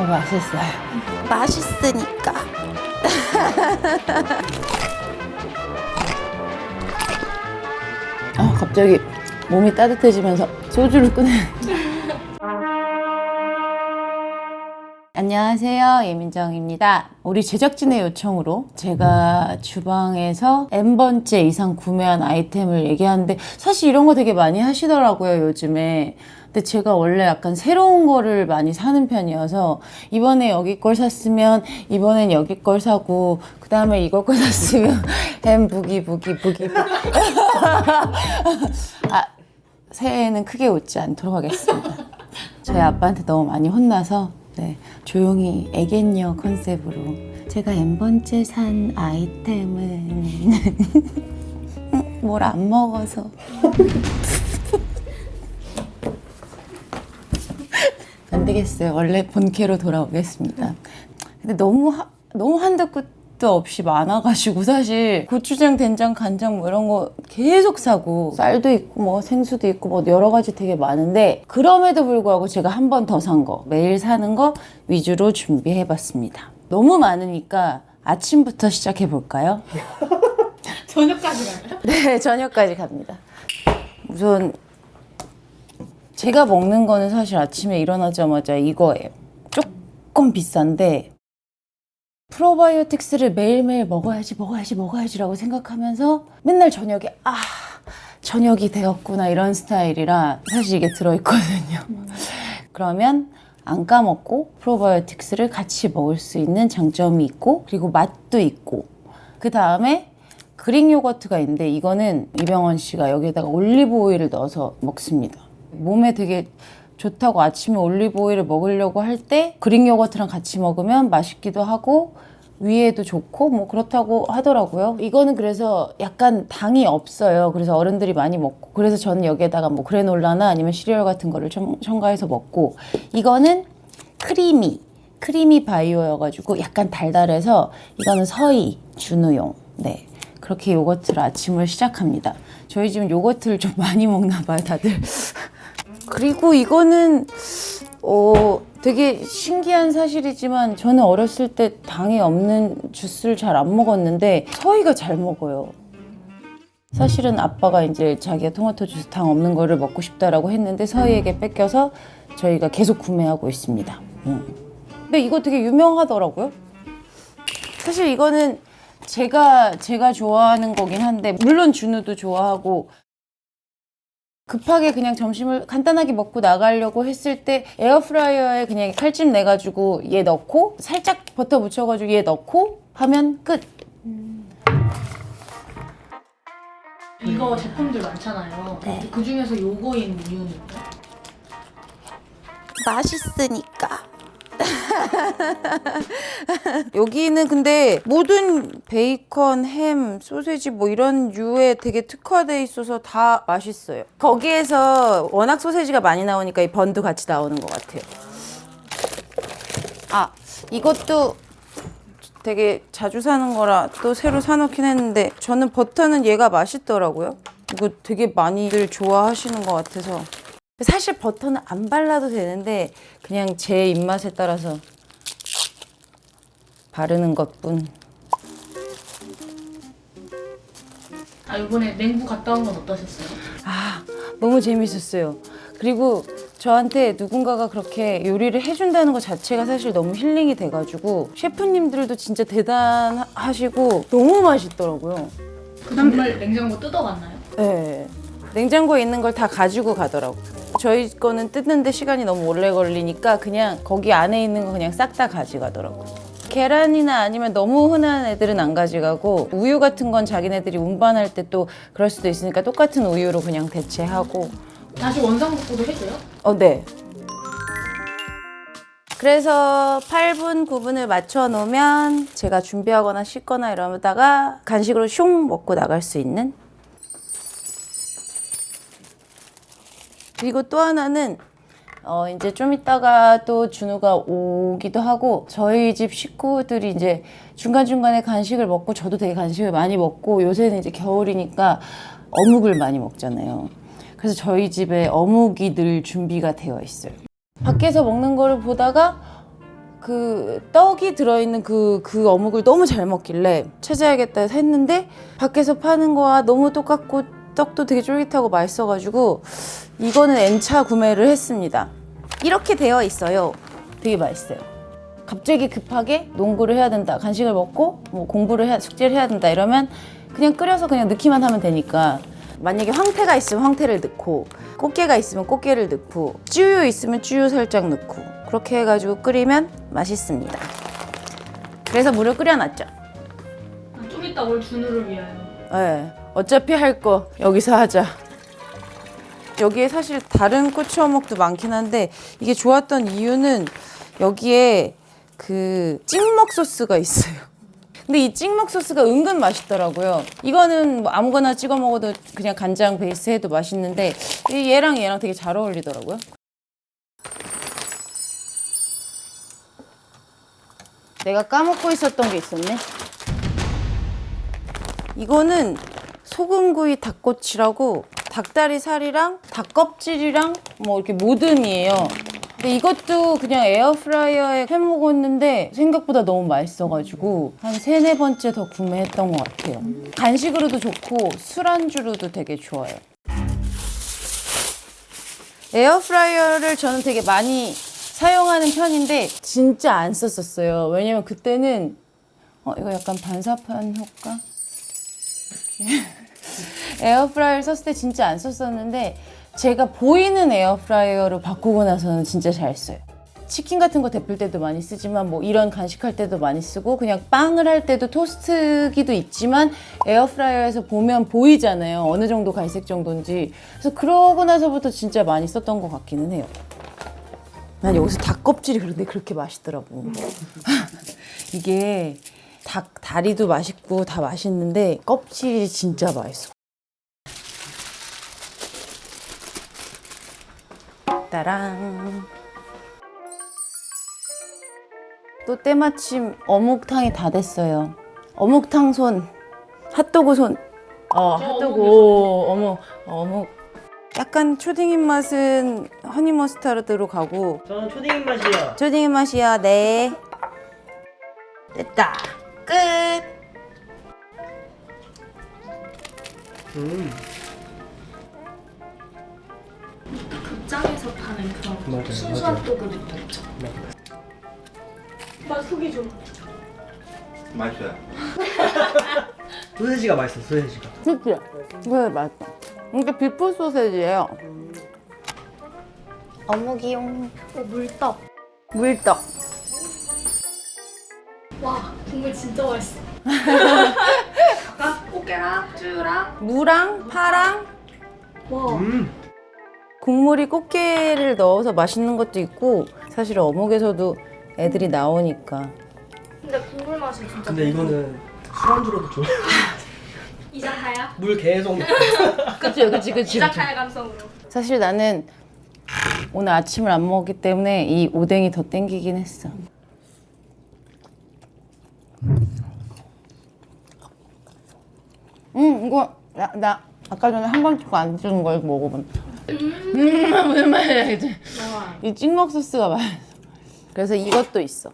더 맛있어요. 맛있으니까. 갑자기 몸이 따뜻해지면서 소주를 꺼내. 안녕하세요, 예민정입니다. 우리 제작진의 요청으로 제가 주방에서 N번째 이상 구매한 아이템을 얘기하는데 사실 이런 거 되게 많이 하시더라고요, 요즘에. 근데 제가 원래 약간 새로운 거를 많이 사는 편이어서 이번에 여기 걸 샀으면 이번엔 여기 걸 사고 그 다음에 이걸 걸 샀으면 부기 새해에는 크게 웃지 않도록 하겠습니다. 저희 아빠한테 너무 많이 혼나서 조용히 애견녀 컨셉으로 제가 N번째 산 아이템은 뭘 안 먹어서 안 되겠어요. 원래 본캐로 돌아오겠습니다. 근데 너무 한도 끝도 없이 많아가지고 사실 고추장, 된장, 간장 뭐 이런 거 계속 사고 쌀도 있고 뭐 생수도 있고 뭐 여러 가지 되게 많은데 그럼에도 불구하고 제가 한 번 더 산 거, 매일 사는 거 위주로 준비해봤습니다. 너무 많으니까 아침부터 시작해 볼까요? 저녁까지 가요? 네, 저녁까지 갑니다. 우선 제가 먹는 거는 사실 아침에 일어나자마자 이거예요. 조금 비싼데 프로바이오틱스를 매일매일 먹어야지라고 생각하면서 맨날 저녁에 저녁이 되었구나 이런 스타일이라 사실 이게 들어있거든요. 그러면 안 까먹고 프로바이오틱스를 같이 먹을 수 있는 장점이 있고 그리고 맛도 있고 그 다음에 그릭 요거트가 있는데 이거는 이병헌 씨가 여기에다가 올리브 오일을 넣어서 먹습니다. 몸에 되게 좋다고 아침에 올리브 오일을 먹으려고 할 때 그릭 요거트랑 같이 먹으면 맛있기도 하고 위에도 좋고 뭐 그렇다고 하더라고요. 이거는 그래서 약간 당이 없어요. 그래서 어른들이 많이 먹고 그래서 저는 여기에다가 뭐 그래놀라나 아니면 시리얼 같은 거를 첨가해서 먹고 이거는 크리미 바이오여가지고 약간 달달해서 이거는 서희 준우용 그렇게 요거트를 아침을 시작합니다. 저희 집은 요거트를 좀 많이 먹나 봐요, 다들. 그리고 이거는 되게 신기한 사실이지만 저는 어렸을 때 당이 없는 주스를 잘 안 먹었는데 서희가 잘 먹어요. 사실은 아빠가 이제 자기가 토마토 주스 당 없는 거를 먹고 싶다라고 했는데 서희에게 뺏겨서 저희가 계속 구매하고 있습니다. 근데 이거 되게 유명하더라고요. 사실 이거는 제가 좋아하는 거긴 한데 물론 준우도 좋아하고 급하게 그냥 점심을 간단하게 먹고 나가려고 했을 때 에어프라이어에 그냥 칼집 내가지고 얘 넣고 살짝 버터 묻혀가지고 얘 넣고 하면 끝. 이거 제품들 많잖아요. 네. 그 중에서 요거인 이유는? 맛있으니까. 여기는 근데 모든 베이컨, 햄, 소세지 뭐 이런 류에 되게 특화돼 있어서 다 맛있어요. 거기에서 워낙 소세지가 많이 나오니까 이 번도 같이 나오는 것 같아요. 이것도 되게 자주 사는 거라 또 새로 사놓긴 했는데 저는 버터는 얘가 맛있더라고요. 이거 되게 많이들 좋아하시는 것 같아서 사실 버터는 안 발라도 되는데 그냥 제 입맛에 따라서 바르는 것뿐. 이번에 맹구 갔다 온 건 어떠셨어요? 너무 재밌었어요. 그리고 저한테 누군가가 그렇게 요리를 해준다는 것 자체가 사실 너무 힐링이 돼가지고 셰프님들도 진짜 대단하시고 너무 맛있더라고요. 그 정말 냉장고 뜯어갔나요? 네. 냉장고에 있는 걸 다 가지고 가더라고. 저희 거는 뜯는데 시간이 너무 오래 걸리니까 그냥 거기 안에 있는 거 그냥 싹 다 가져가더라고. 계란이나 아니면 너무 흔한 애들은 안 가져가고 우유 같은 건 자기네들이 운반할 때 또 그럴 수도 있으니까 똑같은 우유로 그냥 대체하고. 다시 원상복구도 해줘요? 네. 그래서 8분, 9분을 맞춰 놓으면 제가 준비하거나 씻거나 이러다가 간식으로 슝 먹고 나갈 수 있는. 그리고 또 하나는 이제 좀 이따가 또 준우가 오기도 하고 저희 집 식구들이 이제 중간중간에 간식을 먹고 저도 되게 간식을 많이 먹고 요새는 이제 겨울이니까 어묵을 많이 먹잖아요. 그래서 저희 집에 어묵이 늘 준비가 되어 있어요. 밖에서 먹는 거를 보다가 그 떡이 들어있는 그 어묵을 너무 잘 먹길래 찾아야겠다 해서 했는데 밖에서 파는 거와 너무 똑같고 떡도 되게 쫄깃하고 맛있어가지고 이거는 N차 구매를 했습니다. 이렇게 되어 있어요. 되게 맛있어요. 갑자기 급하게 농구를 해야 된다, 간식을 먹고 뭐 공부를 해야, 숙제를 해야 된다 이러면 그냥 끓여서 그냥 넣기만 하면 되니까. 만약에 황태가 있으면 황태를 넣고 꽃게가 있으면 꽃게를 넣고 쭈유 있으면 쭈유 살짝 넣고 그렇게 해가지고 끓이면 맛있습니다. 그래서 물을 끓여놨죠. 좀 이따 올 준우를 위하여. 네, 어차피 할 거 여기서 하자. 여기에 사실 다른 꼬치 어묵도 많긴 한데 이게 좋았던 이유는 여기에 그 찍먹 소스가 있어요. 근데 이 찍먹 소스가 은근 맛있더라고요. 이거는 뭐 아무거나 찍어 먹어도 그냥 간장 베이스 해도 맛있는데 얘랑 되게 잘 어울리더라고요. 내가 까먹고 있었던 게 있었네. 이거는 소금구이 닭꼬치라고 닭다리 살이랑 닭껍질이랑 뭐 이렇게 모듬이에요. 근데 이것도 그냥 에어프라이어에 해 먹었는데 생각보다 너무 맛있어가지고 한 3-4번째 더 구매했던 것 같아요. 간식으로도 좋고 술안주로도 되게 좋아요. 에어프라이어를 저는 되게 많이 사용하는 편인데 진짜 안 썼었어요. 왜냐면 그때는 이거 약간 반사판 효과? 이렇게 에어프라이어를 썼을 때 진짜 안 썼었는데 제가 보이는 에어프라이어로 바꾸고 나서는 진짜 잘 써요. 치킨 같은 거 데필 때도 많이 쓰지만 뭐 이런 간식할 때도 많이 쓰고 그냥 빵을 할 때도 토스트기도 있지만 에어프라이어에서 보면 보이잖아요. 어느 정도 갈색 정도인지. 그래서 그러고 나서부터 진짜 많이 썼던 것 같기는 해요. 난 여기서 닭껍질이 그런데 그렇게 맛있더라고. 이게 닭 다리도 맛있고 다 맛있는데 껍질이 진짜 맛있어. 따랑. 또 때마침 어묵탕이 다 됐어요. 어묵탕 손, 핫도그 손. 핫도그. 어묵. 약간 초딩 입맛은 허니 머스타르드로 가고. 저는 초딩 입맛이요. 초딩 입맛이야. 네. 됐다. 끝. 극장에서 파는 그런 맞아요, 순수한 맞아요. 떡을 느꼈죠. 맛 속이 좀. 맛있어요. 소세지가 맛있어, 소세지가. 그치? 그래, 맛있어. 이게 비프 소세지예요. 어묵이용. 물떡. 물떡. 와 국물 진짜 맛있어. 아까 꽃게랑 쭈랑. 무랑 파랑 와. 국물이 꽃게를 넣어서 맛있는 것도 있고 사실 어묵에서도 애들이 나오니까. 근데 국물 맛이 진짜. 근데 이거는 술안주로도 좋아. 이자카야? 물 계속 넣고. 그치. 이자카야 감성으로. 사실 나는 오늘 아침을 안 먹었기 때문에 이 오뎅이 더 땡기긴 했어. 이거 나 아까 전에 한 번 찍고 안 찍은 걸 먹어본. 무슨 말이야 이제. 이 찍먹 소스가 맛있어. 그래서 이것도 있어.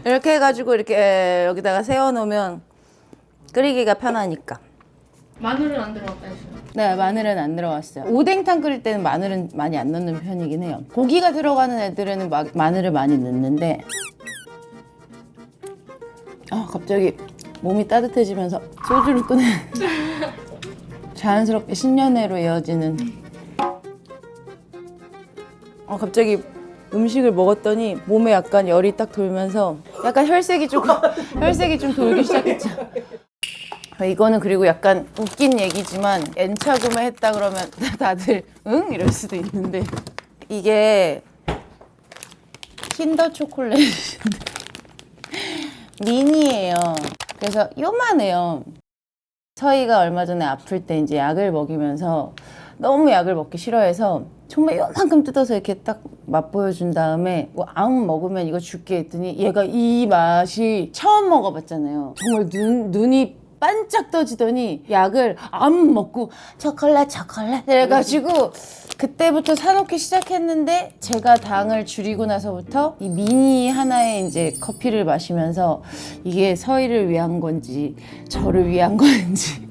이렇게 해가지고 이렇게 여기다가 세워놓으면 끓이기가 편하니까. 마늘은 안 들어갔다 했어요. 네, 마늘은 안 들어갔어요. 오뎅탕 끓일 때는 마늘은 많이 안 넣는 편이긴 해요. 고기가 들어가는 애들은 마늘을 많이 넣는데 갑자기 몸이 따뜻해지면서 소주를 꺼내 자연스럽게 신년회로 이어지는 갑자기 음식을 먹었더니 몸에 약간 열이 딱 돌면서 약간 혈색이 좀 돌기 시작했죠. 이거는 그리고 약간 웃긴 얘기지만 N차 구매했다 그러면 다들 응? 이럴 수도 있는데 이게 킨더 초콜릿인데 미니예요. 그래서 요만해요. 서희가 얼마 전에 아플 때 이제 약을 먹이면서 너무 약을 먹기 싫어해서 정말 요만큼 뜯어서 이렇게 딱 맛보여준 다음에 뭐 아무 먹으면 이거 줄게 했더니 얘가 이 맛이 처음 먹어봤잖아요. 정말 눈이 반짝 떠지더니 약을 안 먹고 초콜릿 해가지고 그때부터 사놓기 시작했는데 제가 당을 줄이고 나서부터 이 미니 하나의 이제 커피를 마시면서 이게 서희를 위한 건지 저를 위한 건지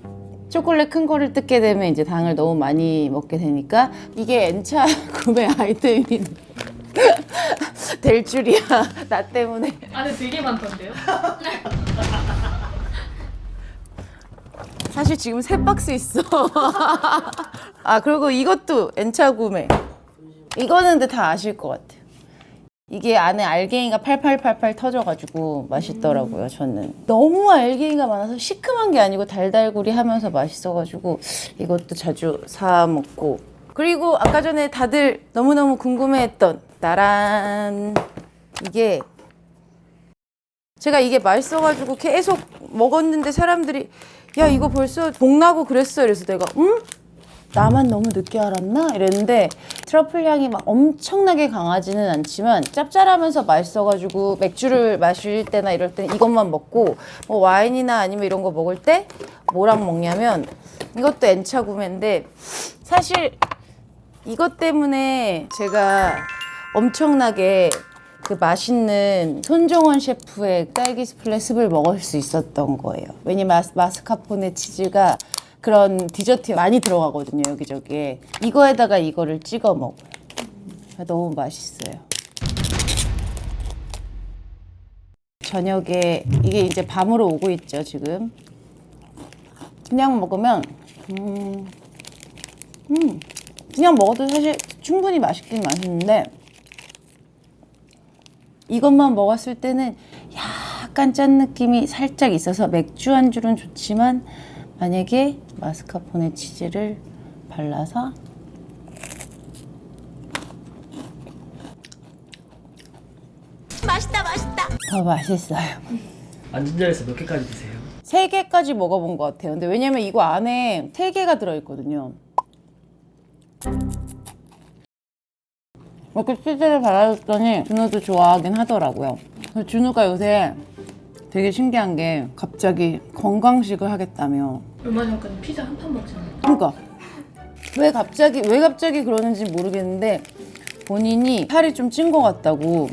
초콜릿 큰 거를 뜯게 되면 이제 당을 너무 많이 먹게 되니까 이게 N차 구매 아이템이 될 줄이야. 나 때문에. 안에 되게 많던데요? 사실 지금 3박스 있어. 아, 그리고 이것도 N차 구매. 이거는 근데 다 아실 것 같아요. 이게 안에 알갱이가 팔팔팔팔 터져가지고 맛있더라고요, 저는. 너무 알갱이가 많아서 시큼한 게 아니고 달달구리 하면서 맛있어가지고 이것도 자주 사 먹고. 그리고 아까 전에 다들 너무너무 궁금해했던 따란. 이게 제가 이게 맛있어가지고 계속 먹었는데 사람들이 야 이거 벌써 복나고 그랬어. 그래서 내가 응? 나만 너무 늦게 알았나? 이랬는데 트러플 향이 막 엄청나게 강하지는 않지만 짭짤하면서 맛있어가지고 맥주를 마실 때나 이럴 때는 이것만 먹고 뭐 와인이나 아니면 이런 거 먹을 때 뭐랑 먹냐면 이것도 N차 구매인데 사실 이것 때문에 제가 엄청나게 그 맛있는 손정원 셰프의 딸기 스플레 습을 먹을 수 있었던 거예요. 왜냐면 마스카포네 치즈가 그런 디저트에 많이 들어가거든요, 여기저기에. 이거에다가 이거를 찍어 먹어요. 너무 맛있어요. 저녁에 이게 이제 밤으로 오고 있죠, 지금. 그냥 먹으면 그냥 먹어도 사실 충분히 맛있긴 맛있는데 이것만 먹었을 때는 약간 짠 느낌이 살짝 있어서 맥주 안주는 좋지만 만약에 마스카포네 치즈를 발라서 맛있다 더 맛있어요. 앉은 자리에서 몇 개까지 드세요? 3개까지 먹어본 것 같아요. 근데 왜냐면 이거 안에 3개가 들어있거든요. 이렇게 치즈를 발라줬더니 준우도 좋아하긴 하더라고요. 그래서 준우가 요새 되게 신기한 게 갑자기 건강식을 하겠다며. 얼마 전까지 피자 한 판 먹잖아요. 그러니까 왜 갑자기 그러는지 모르겠는데 본인이 살이 좀 찐 것 같다고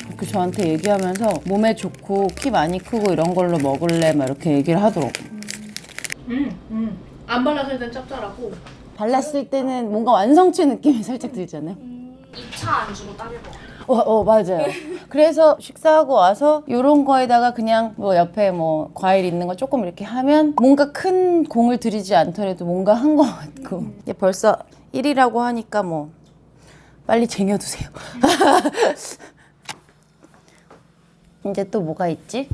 그렇게 저한테 얘기하면서 몸에 좋고 키 많이 크고 이런 걸로 먹을래 막 이렇게 얘기를 하더라고. 안 발랐을 땐 짭짤하고 발랐을 때는 뭔가 완성체 느낌이 살짝 들잖아요. 2차 안주로 딱일 것 같아요. 맞아요. 그래서 식사하고 와서 이런 거에다가 그냥 뭐 옆에 뭐 과일 있는 거 조금 이렇게 하면 뭔가 큰 공을 들이지 않더라도 뭔가 한 것 같고. 이제 벌써 1이라고 하니까 뭐 빨리 쟁여두세요. 이제 또 뭐가 있지?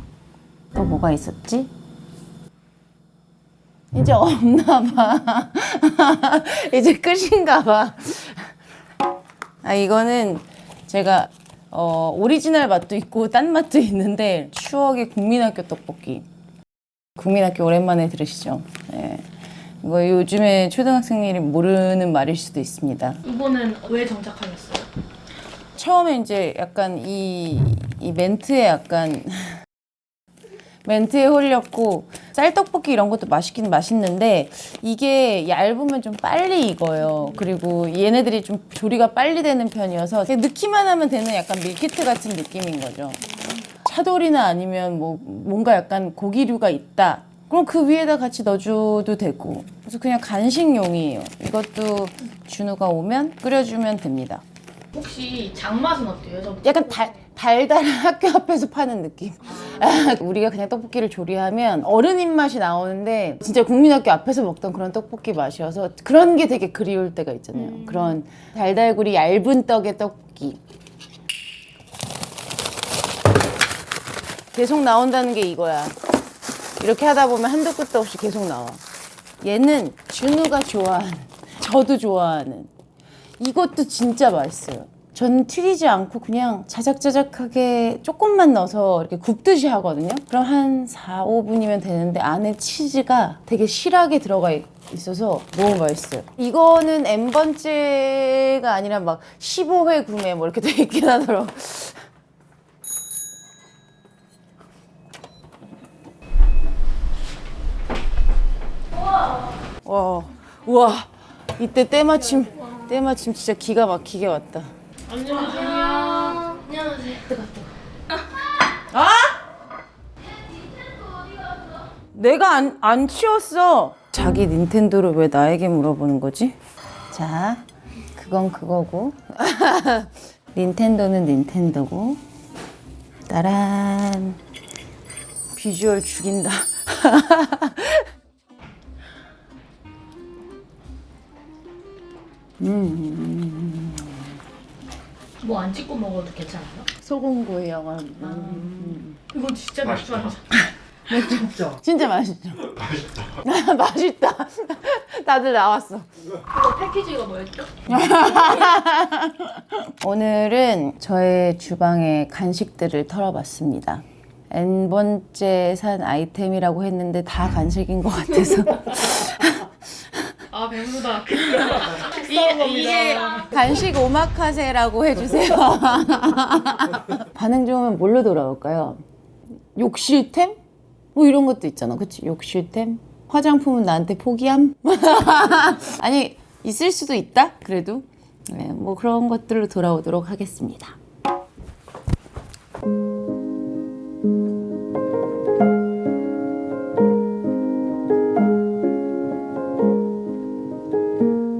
또 뭐가 있었지? 이제 없나 봐. 이제 끝인가 봐. 아, 이거는 제가 오리지널 맛도 있고 딴 맛도 있는데 추억의 국민학교 떡볶이. 국민학교 오랜만에 들으시죠? 네. 이거 요즘에 초등학생들이 모르는 말일 수도 있습니다. 이거는 왜 정착하셨어요? 처음에 이제 약간 이 멘트에 약간 멘트에 홀렸고 쌀떡볶이 이런 것도 맛있긴 맛있는데 이게 얇으면 좀 빨리 익어요. 그리고 얘네들이 좀 조리가 빨리 되는 편이어서 그냥 넣기만 하면 되는 약간 밀키트 같은 느낌인 거죠. 차돌이나 아니면 뭐 뭔가 약간 고기류가 있다. 그럼 그 위에다 같이 넣어줘도 되고. 그래서 그냥 간식용이에요. 이것도 준우가 오면 끓여주면 됩니다. 혹시 장맛은 어때요? 저 약간 달달한 학교 앞에서 파는 느낌. 우리가 그냥 떡볶이를 조리하면 어른 입맛이 나오는데 진짜 국민학교 앞에서 먹던 그런 떡볶이 맛이어서 그런 게 되게 그리울 때가 있잖아요. 그런 달달구리 얇은 떡의 떡볶이. 계속 나온다는 게 이거야. 이렇게 하다 보면 한도 끝도 없이 계속 나와. 얘는 준우가 좋아하는, 저도 좋아하는. 이것도 진짜 맛있어요. 저는 튀기지 않고 그냥 자작자작하게 조금만 넣어서 이렇게 굽듯이 하거든요. 그럼 한 4, 5분이면 되는데 안에 치즈가 되게 실하게 들어가 있어서 너무 맛있어요. 이거는 N번째가 아니라 막 15회 구매 뭐 이렇게 돼 있긴 하더라고요. 우와, 이때 때마침 때마침 진짜 기가 막히게 왔다. 안녕하세요. 안녕하세요. 뜨거. 아? 내가 안 치웠어. 자기 닌텐도를 왜 나에게 물어보는 거지? 자, 그건 그거고. 닌텐도는 닌텐도고. 따란. 비주얼 죽인다. 뭐 안 찍고 먹어도 괜찮아요? 소금구이 영화. 이건 진짜 맥주 아니죠? 진짜 맛있죠? 맛있다. 다들 나왔어. 이거 패키지가 뭐였죠? 오늘은 저의 주방의 간식들을 털어봤습니다. N번째 산 아이템이라고 했는데 다 간식인 것 같아서. 아 배부르다. 이게 간식 오마카세라고 해주세요. 반응 좋으면 뭘로 돌아올까요? 욕실템? 뭐 이런 것도 있잖아. 그치? 욕실템? 화장품은 나한테 포기함? 아니 있을 수도 있다? 그래도 네, 뭐 그런 것들로 돌아오도록 하겠습니다.